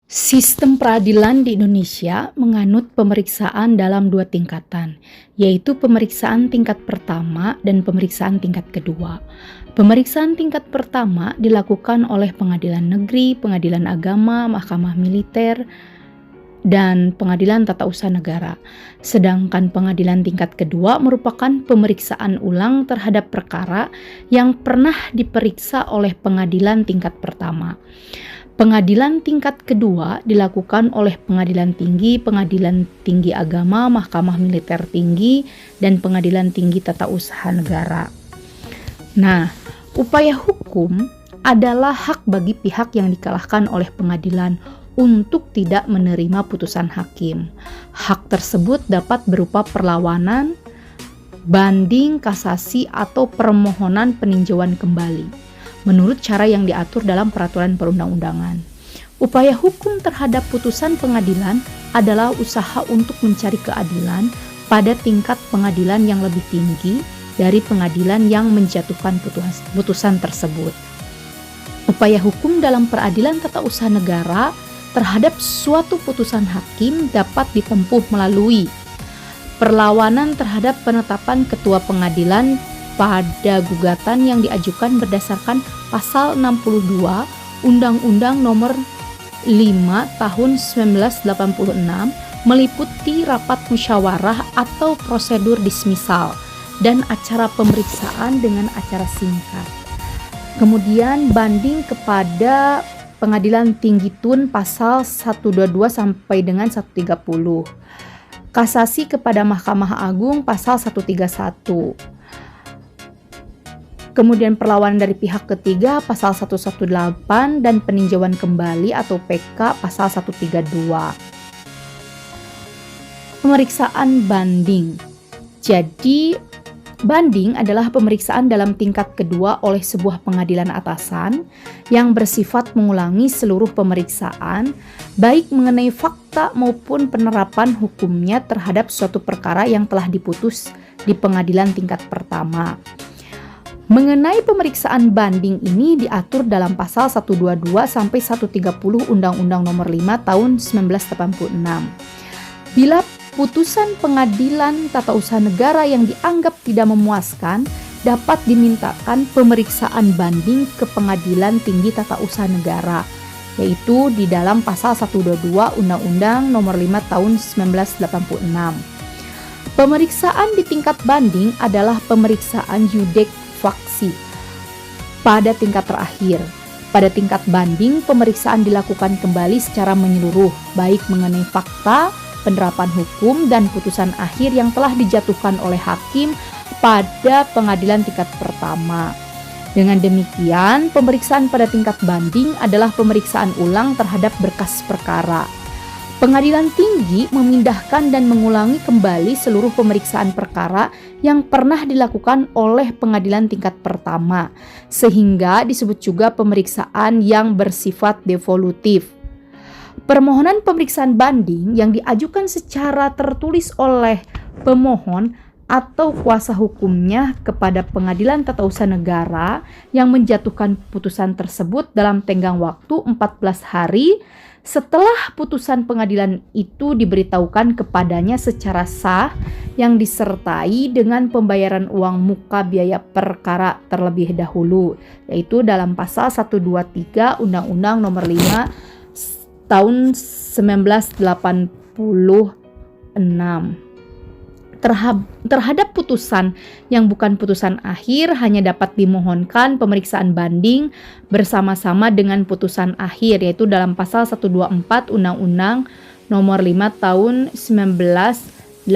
Sistem peradilan di Indonesia menganut pemeriksaan dalam dua tingkatan, yaitu pemeriksaan tingkat pertama dan pemeriksaan tingkat kedua. Pemeriksaan tingkat pertama dilakukan oleh pengadilan negeri, pengadilan agama, mahkamah militer, dan pengadilan tata usaha negara. Sedangkan pengadilan tingkat kedua merupakan pemeriksaan ulang terhadap perkara yang pernah diperiksa oleh pengadilan tingkat pertama. Pengadilan tingkat kedua dilakukan oleh Pengadilan Tinggi Agama, Mahkamah Militer Tinggi, dan Pengadilan Tinggi Tata Usaha Negara. Nah, upaya hukum adalah hak bagi pihak yang dikalahkan oleh pengadilan untuk tidak menerima putusan hakim. Hak tersebut dapat berupa perlawanan, banding, kasasi, atau permohonan peninjauan kembali menurut cara yang diatur dalam peraturan perundang-undangan. Upaya hukum terhadap putusan pengadilan adalah usaha untuk mencari keadilan pada tingkat pengadilan yang lebih tinggi dari pengadilan yang menjatuhkan putusan tersebut. Upaya hukum dalam peradilan tata usaha negara terhadap suatu putusan hakim dapat ditempuh melalui perlawanan terhadap penetapan ketua pengadilan pada gugatan yang diajukan berdasarkan Pasal 62 Undang-Undang Nomor 5 Tahun 1986 meliputi rapat musyawarah atau prosedur dismisal dan acara pemeriksaan dengan acara singkat. Kemudian banding kepada Pengadilan Tinggi Tun Pasal 122 sampai dengan 130. Kasasi kepada Mahkamah Agung Pasal 131. Kemudian perlawanan dari pihak ketiga Pasal 118 dan peninjauan kembali atau PK Pasal 132. Pemeriksaan banding. Jadi, banding adalah pemeriksaan dalam tingkat kedua oleh sebuah pengadilan atasan yang bersifat mengulangi seluruh pemeriksaan, baik mengenai fakta maupun penerapan hukumnya terhadap suatu perkara yang telah diputus di pengadilan tingkat pertama. Mengenai pemeriksaan banding ini diatur dalam pasal 122 sampai 130 Undang-Undang Nomor 5 Tahun 1986. Bila putusan pengadilan tata usaha negara yang dianggap tidak memuaskan, dapat dimintakan pemeriksaan banding ke Pengadilan Tinggi Tata Usaha Negara, yaitu di dalam pasal 122 Undang-Undang Nomor 5 Tahun 1986. Pemeriksaan di tingkat banding adalah pemeriksaan judek faksi. Pada tingkat terakhir, pada tingkat banding, pemeriksaan dilakukan kembali secara menyeluruh, baik mengenai fakta, penerapan hukum, dan putusan akhir yang telah dijatuhkan oleh hakim pada pengadilan tingkat pertama. Dengan demikian, pemeriksaan pada tingkat banding adalah pemeriksaan ulang terhadap berkas perkara. Pengadilan tinggi memindahkan dan mengulangi kembali seluruh pemeriksaan perkara yang pernah dilakukan oleh pengadilan tingkat pertama, sehingga disebut juga pemeriksaan yang bersifat devolutif. Permohonan pemeriksaan banding yang diajukan secara tertulis oleh pemohon atau kuasa hukumnya kepada Pengadilan Tata Usaha Negara yang menjatuhkan putusan tersebut dalam tenggang waktu 14 hari setelah putusan pengadilan itu diberitahukan kepadanya secara sah yang disertai dengan pembayaran uang muka biaya perkara terlebih dahulu, yaitu dalam pasal 123 Undang-Undang Nomor 5 Tahun 1986. Terhadap putusan yang bukan putusan akhir hanya dapat dimohonkan pemeriksaan banding bersama-sama dengan putusan akhir, yaitu dalam pasal 124 Undang-Undang Nomor 5 Tahun 1986.